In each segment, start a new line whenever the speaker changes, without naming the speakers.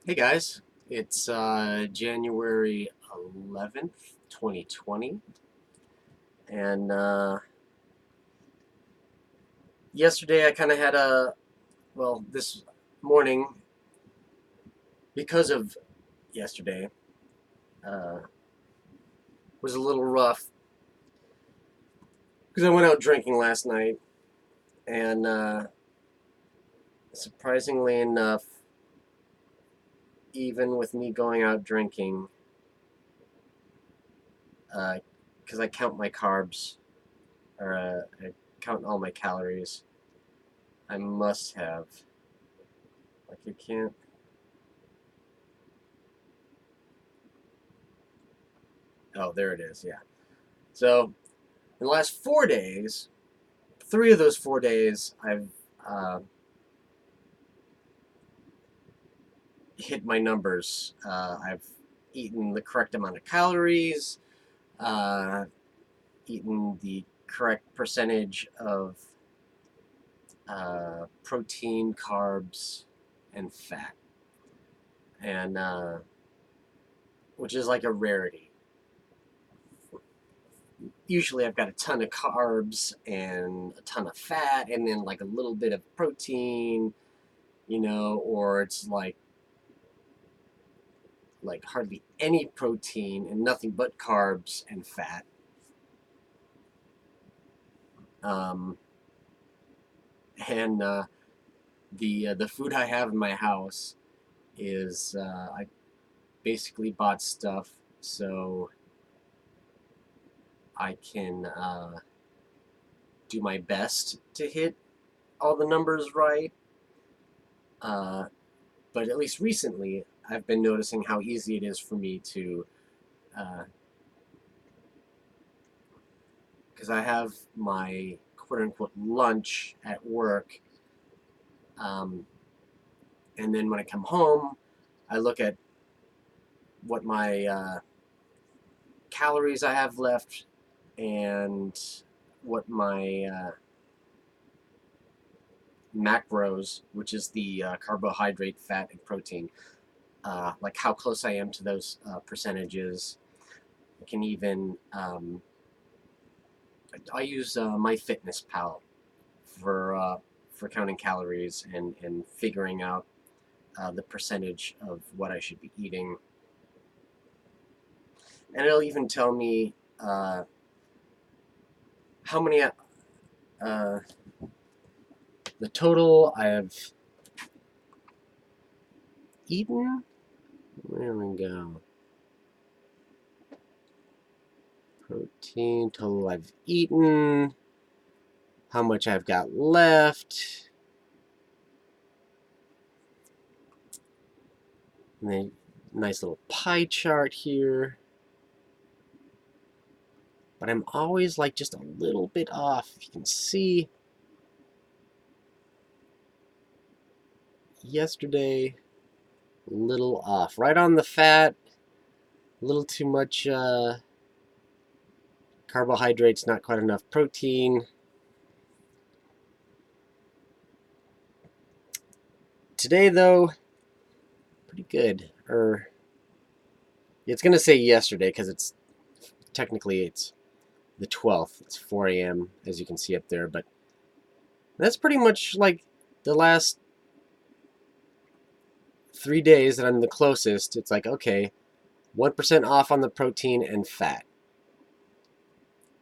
Hey guys, it's January 11th, 2020, and yesterday I kind of had this morning, because of yesterday, uh, was a little rough because I went out drinking last night, and surprisingly enough, even with me going out drinking, because I count my carbs, or I count all my calories, I must have, like, you can't. Oh, there it is. Yeah. So in the last 4 days, 3 of those 4 days, I've uh, hit my numbers. I've eaten the correct amount of calories, uh, eaten the correct percentage of protein, carbs, and fat, and which is like a rarity. Usually, I've got a ton of carbs and a ton of fat, and then like a little bit of protein, or it's like hardly any protein and nothing but carbs and fat. Um, and the food I have in my house is I basically bought stuff so I can do my best to hit all the numbers right. Uh, but at least recently, I've been noticing how easy it is for me to, because I have my quote unquote lunch at work. Um, and then when I come home, I look at what my calories I have left and what my macros, which is the carbohydrate, fat, and protein, like how close I am to those percentages. I can even I use MyFitnessPal for counting calories and figuring out the percentage of what I should be eating, and it'll even tell me how many the total I have eaten. There we go. Protein total I've eaten. How much I've got left. And a nice little pie chart here. But I'm always like just a little bit off. If you can see, yesterday, a little off. Right on the fat, a little too much carbohydrates, not quite enough protein. Today, though, pretty good. Or it's going to say yesterday because it's the 12th. It's 4 a.m. as you can see up there. But that's pretty much like the last 3 days that I'm the closest. It's like, okay, 1% off on the protein and fat.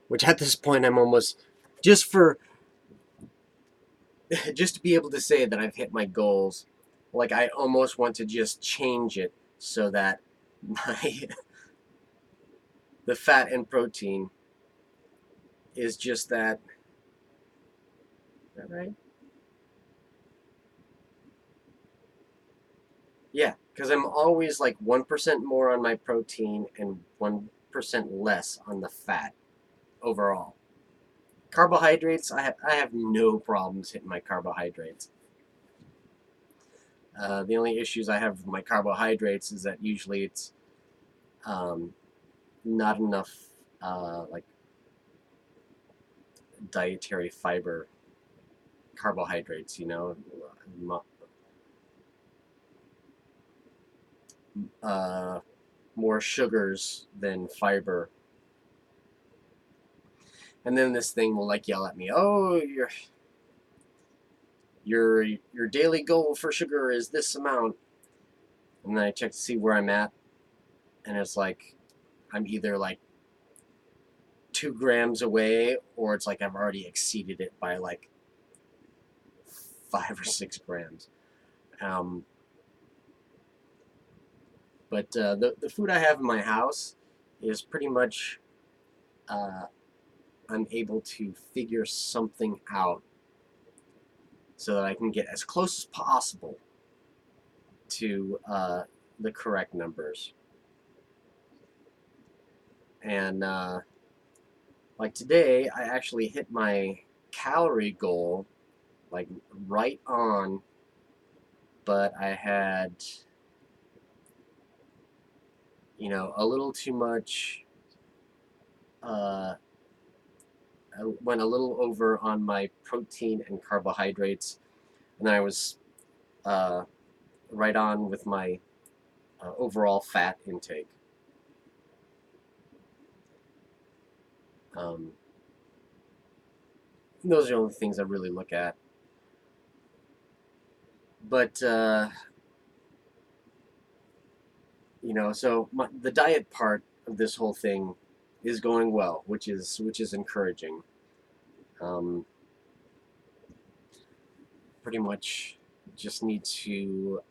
Which at this point I'm almost, just for just to be able to say that I've hit my goals, like I almost want to just change it so that my the fat and protein is just that. Is that right? Yeah, because I'm always like 1% more on my protein and 1% less on the fat overall. Carbohydrates, I have no problems hitting my carbohydrates. The only issues I have with my carbohydrates is that usually it's um, not enough like dietary fiber carbohydrates. more sugars than fiber. And then this thing will like yell at me, "Oh, your daily goal for sugar is this amount." And then I check to see where I'm at, and it's like I'm either like 2 grams away, or it's like I've already exceeded it by like 5 or 6 grams. Um, but the food I have in my house is pretty much I'm able to figure something out so that I can get as close as possible to the correct numbers. And like today, I actually hit my calorie goal like right on, but I had, a little too much. I went a little over on my protein and carbohydrates, and I was uh, right on with my overall fat intake. Um, those are the only things I really look at. But so the diet part of this whole thing is going well, which is encouraging. Um, Pretty much just need to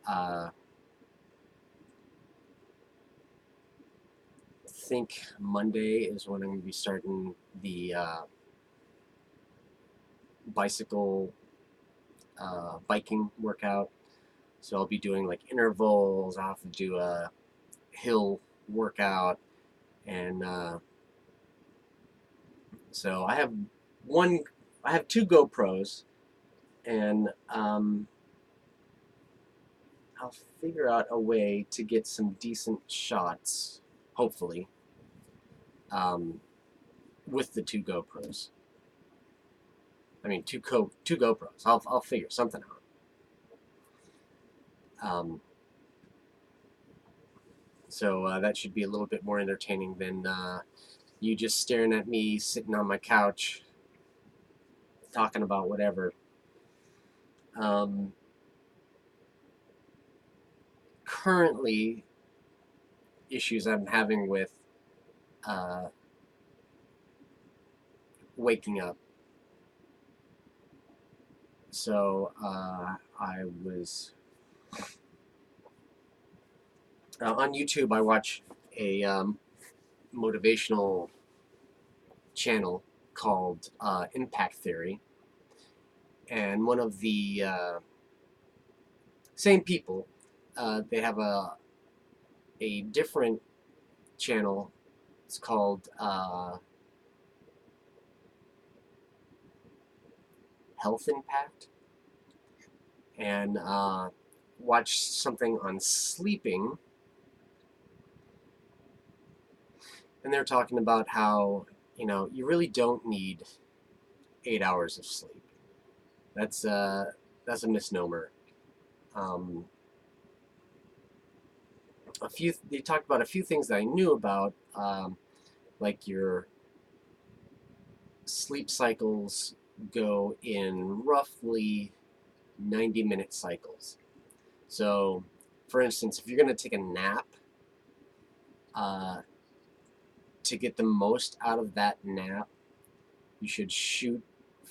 think Monday is when I'm going to be starting the bicycle biking workout. So I'll be doing like intervals. I'll have to do a hill workout, and so one. I have 2 GoPros, and I'll figure out a way to get some decent shots, hopefully, um, with the 2 GoPros. I mean, two GoPros. I'll figure something out. So that should be a little bit more entertaining than you just staring at me sitting on my couch talking about whatever. Currently, issues I'm having with uh, waking up. So I was on YouTube. I watch a motivational channel called Impact Theory, and one of the same people, they have a different channel. It's called Health Impact, and watch something on sleeping, and they're talking about how you really don't need 8 hours of sleep. That's a misnomer. Um, they talked about a few things that I knew about, like your sleep cycles go in roughly 90-minute cycles. So, for instance, if you're going to take a nap, uh, to get the most out of that nap, you should shoot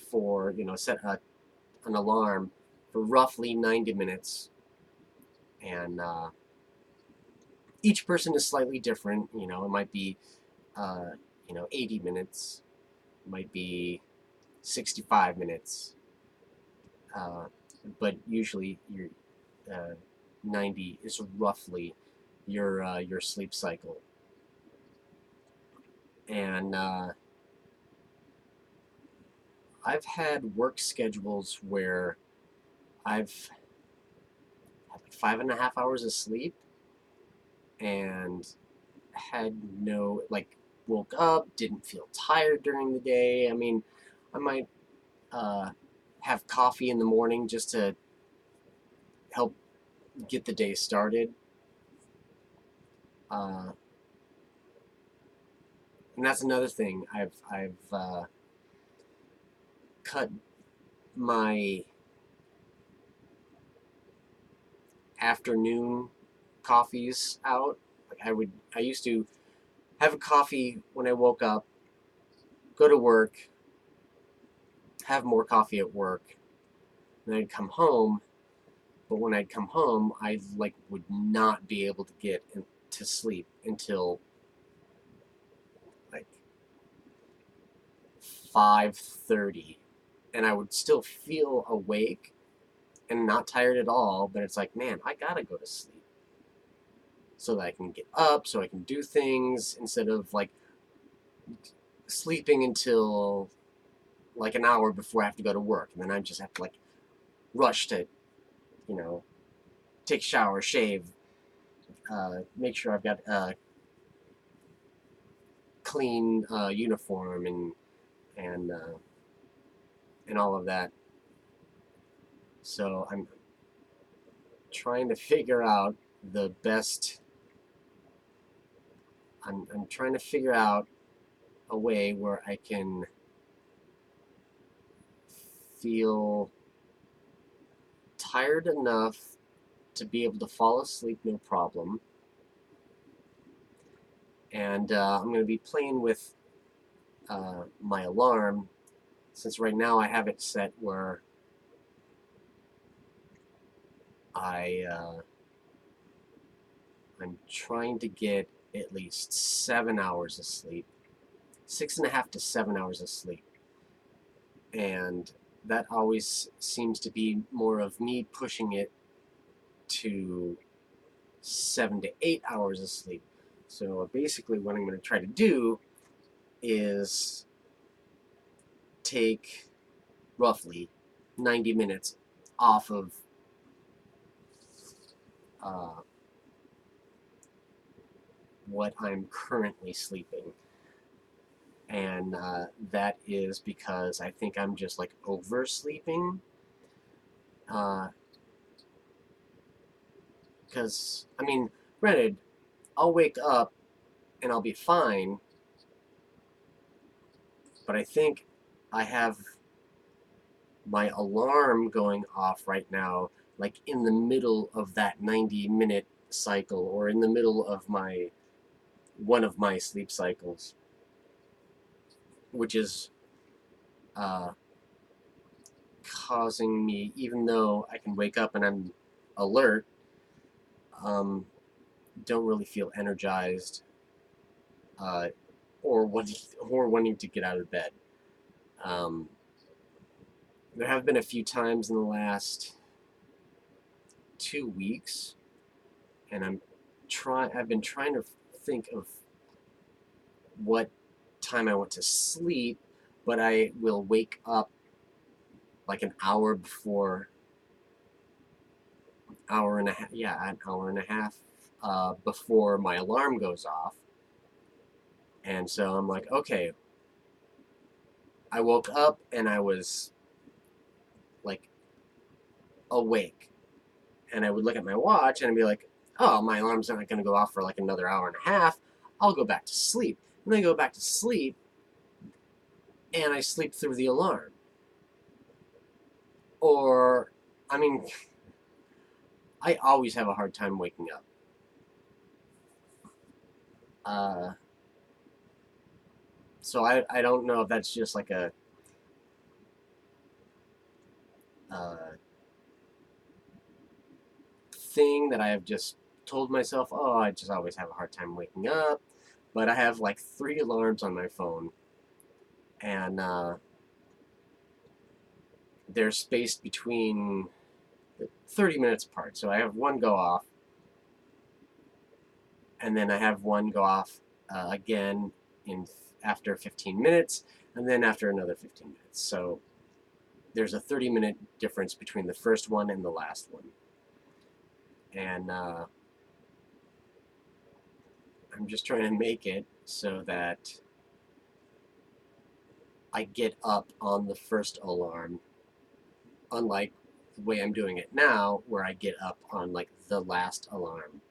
for, set an alarm for roughly 90 minutes. And each person is slightly different. It might be, 80 minutes, it might be 65 minutes. But usually your 90 is roughly your sleep cycle. And I've had work schedules where I've had like 5.5 hours of sleep and had no, like, woke up, didn't feel tired during the day. I mean, I might have coffee in the morning just to help get the day started. and that's another thing. I've cut my afternoon coffees out. Like I used to have a coffee when I woke up, go to work, have more coffee at work, then I'd come home. But when I'd come home, I like would not be able to get to sleep until like 5:30, and I would still feel awake and not tired at all. But it's like, man, I gotta go to sleep so that I can get up, so I can do things instead of like sleeping until like an hour before I have to go to work, and then I just have to like rush to, you know, take a shower, shave, make sure I've got a clean uniform and and all of that. So I'm trying to figure out the best. I'm trying to figure out a way where I can feel tired enough to be able to fall asleep no problem. And I'm going to be playing with my alarm, since right now I have it set where I'm trying to get at least 7 hours of sleep, 6.5 to 7 hours of sleep. And that always seems to be more of me pushing it to 7 to 8 hours of sleep. So basically what I'm going to try to do is take roughly 90 minutes off of uh, what I'm currently sleeping. And that is because I think I'm just like oversleeping. Because, I mean, granted, I'll wake up and I'll be fine, but I think I have my alarm going off right now, like in the middle of that 90-minute cycle, or in the middle of my one of my sleep cycles, which is uh, causing me, even though I can wake up and I'm alert, um, don't really feel energized uh, or wanting to get out of bed. Um, there have been a few times in the last 2 weeks, and I've been trying to think of what time I went to sleep, but I will wake up like an hour before, an hour and a half before my alarm goes off. And so I'm like, okay, I woke up and I was like awake. And I would look at my watch and I'd be like, oh, my alarm's not going to go off for like another hour and a half. I'll go back to sleep. And then I go back to sleep and I sleep through the alarm. Or, I mean, I always have a hard time waking up. Uh, so I don't know if that's just like a uh, thing that I have just told myself, oh, I just always have a hard time waking up. But I have like 3 alarms on my phone, and they're spaced between 30 minutes apart. So I have one go off, and then I have one go off again in after 15 minutes, and then after another 15 minutes. So there's a 30-minute difference between the first one and the last one. And I'm just trying to make it so that I get up on the first alarm, unlike the way I'm doing it now, where I get up on like the last alarm.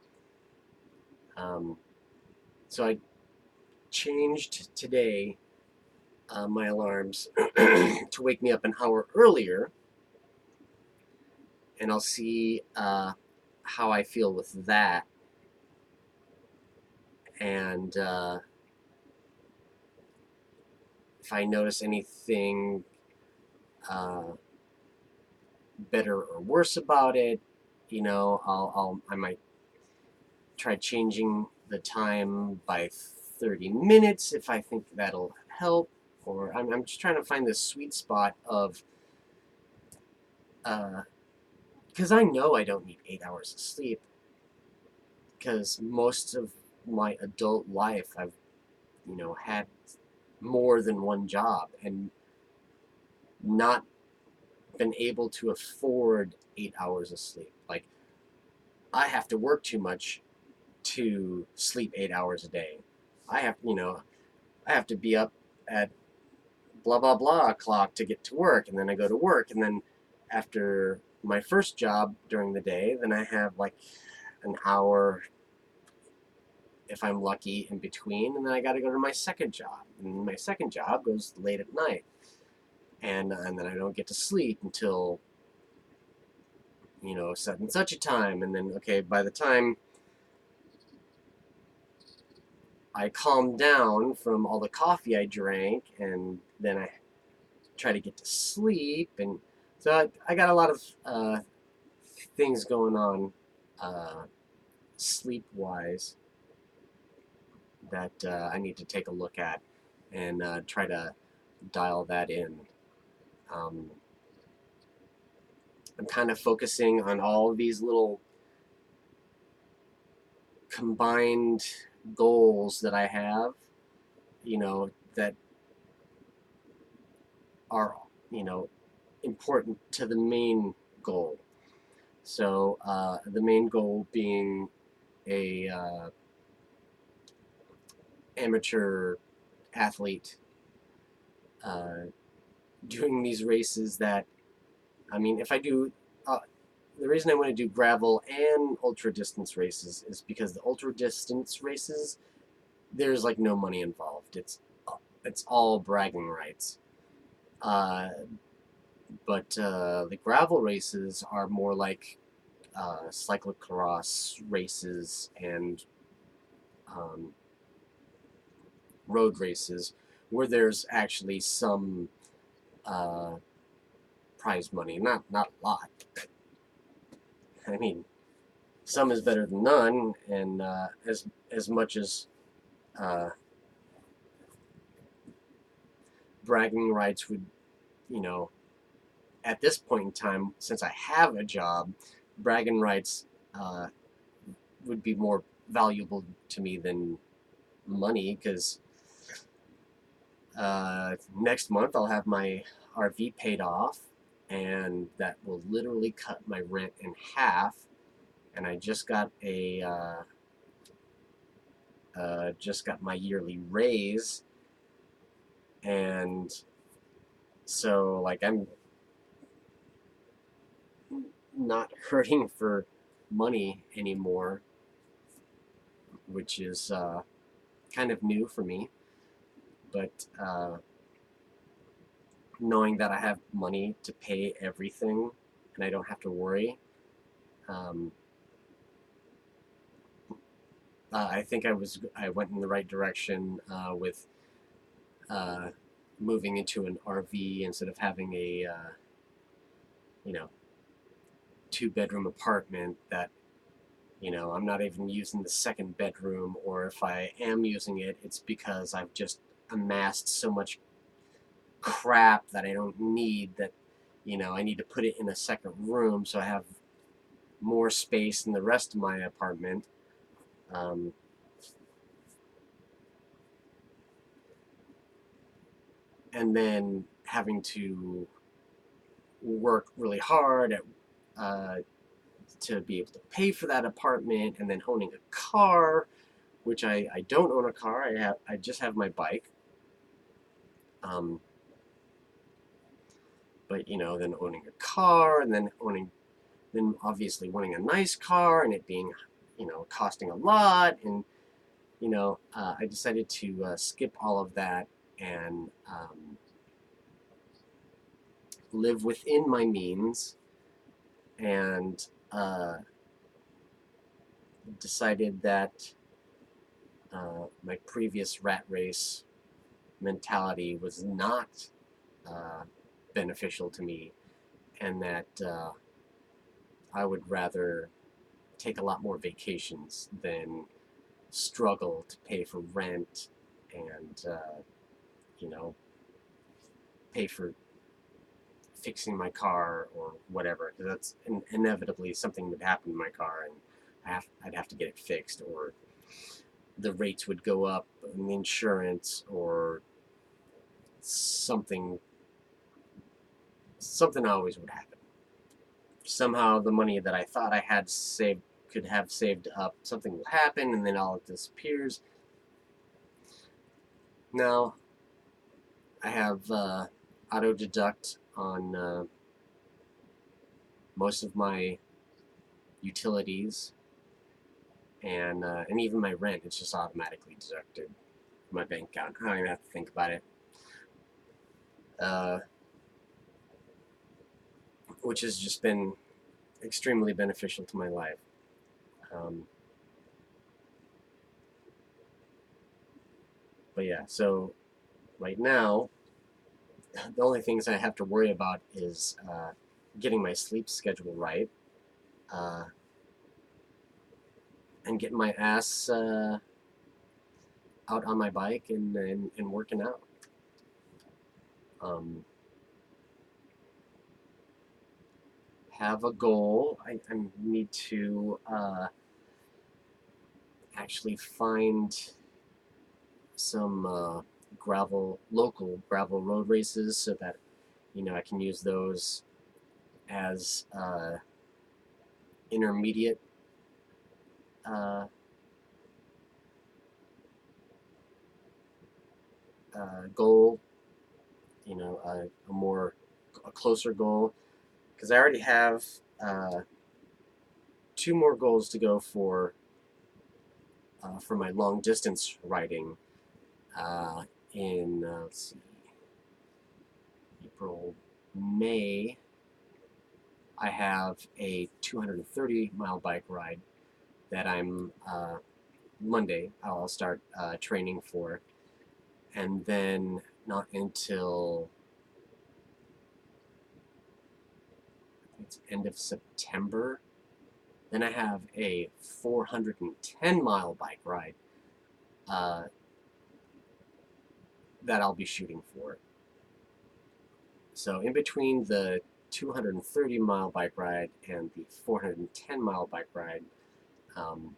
So I changed today my alarms to wake me up an hour earlier, and I'll see how I feel with that. And if I notice anything uh, better or worse about it, I might try changing the time by 30 minutes if I think that'll help. Or I'm just trying to find the sweet spot of, because I know I don't need 8 hours of sleep, because most of my adult life I've, had more than one job and not been able to afford 8 hours of sleep. Like, I have to work too much to sleep 8 hours a day. I have to be up at blah blah blah o'clock to get to work, and then I go to work, and then after my first job during the day, then I have like an hour if I'm lucky in between, and then I got to go to my second job, and my second job goes late at night, and then I don't get to sleep until such and such a time, and then okay, by the time I calm down from all the coffee I drank, and then I try to get to sleep, and so I got a lot of things going on sleep wise that I need to take a look at and try to dial that in. Um, I'm kind of focusing on all of these little combined goals that I have, that are, important to the main goal. So the main goal being a amateur athlete, uh, doing these races that, I mean, if I do, the reason I want to do gravel and ultra distance races is because the ultra distance races, there's like no money involved. It's all bragging rights. Uh, but the gravel races are more like cyclocross races and um, road races, where there's actually some uh, prize money. Not a lot. I mean, some is better than none, and as much as uh, bragging rights would, you know, at this point in time, since I have a job, bragging rights uh, would be more valuable to me than money, because next month I'll have my RV paid off, and that will literally cut my rent in half. And I just got my yearly raise, and so like I'm not hurting for money anymore, which is kind of new for me. But knowing that I have money to pay everything and I don't have to worry, um, I think I went in the right direction with uh, moving into an RV instead of having a you know 2-bedroom apartment that I'm not even using the second bedroom, or if I am using it, it's because I've just amassed so much crap that I don't need, that I need to put it in a second room so I have more space in the rest of my apartment. Um, and then having to work really hard uh, to be able to pay for that apartment, and then owning a car, which I don't own a car. I just have my bike. Um, but then owning a car, and then obviously wanting a nice car, and it being costing a lot, and I decided to skip all of that and live within my means, and decided that my previous rat race mentality was not uh, beneficial to me, and that I would rather take a lot more vacations than struggle to pay for rent and you know pay for fixing my car or whatever, because that's inevitably something would happen to my car, and I'd have to get it fixed, or the rates would go up in insurance, or something always would happen. Somehow the money that I thought I had saved, could have saved up, something will happen and then all it disappears. Now I have auto deduct on most of my utilities, and even my rent. It's just automatically deducted from my bank account. I don't even have to think about it, uh, which has just been extremely beneficial to my life. Um, but yeah, so right now, the only things I have to worry about is getting my sleep schedule right, uh, and getting my ass out on my bike and working out. Um, have a goal. I need to actually find some local gravel road races, so that I can use those as intermediate uh, goal. A closer goal, because I already have uh, two more goals to go for my long distance riding uh, in let's see, April, May. I have a 230-mile bike ride that I'm Monday. I'll start training for, and then not until it's end of September. Then I have a 410-mile bike ride uh, that I'll be shooting for. So in between the 230-mile bike ride and the 410-mile bike ride, um,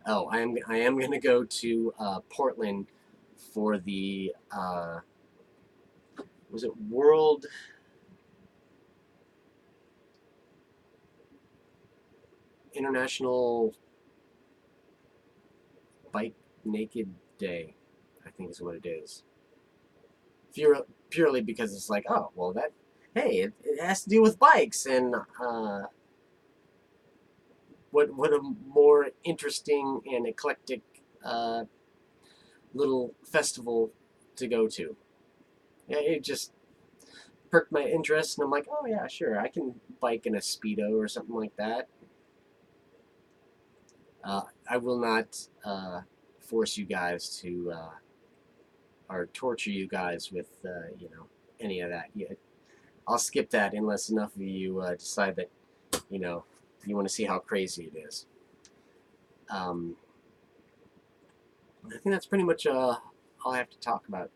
I am going to go to Portland for the was it World International Bike Naked Day, I think is what it is. Purely because it's like, oh well, that hey, it has to do with bikes, and what a more interesting and eclectic uh, little festival to go to. Yeah, it just perked my interest, and I'm like, oh yeah, sure, I can bike in a Speedo or something like that. I will not force you guys to or torture you guys with any of that. Yeah, I'll skip that unless enough of you decide that you know you want to see how crazy it is. I think that's pretty much all I have to talk about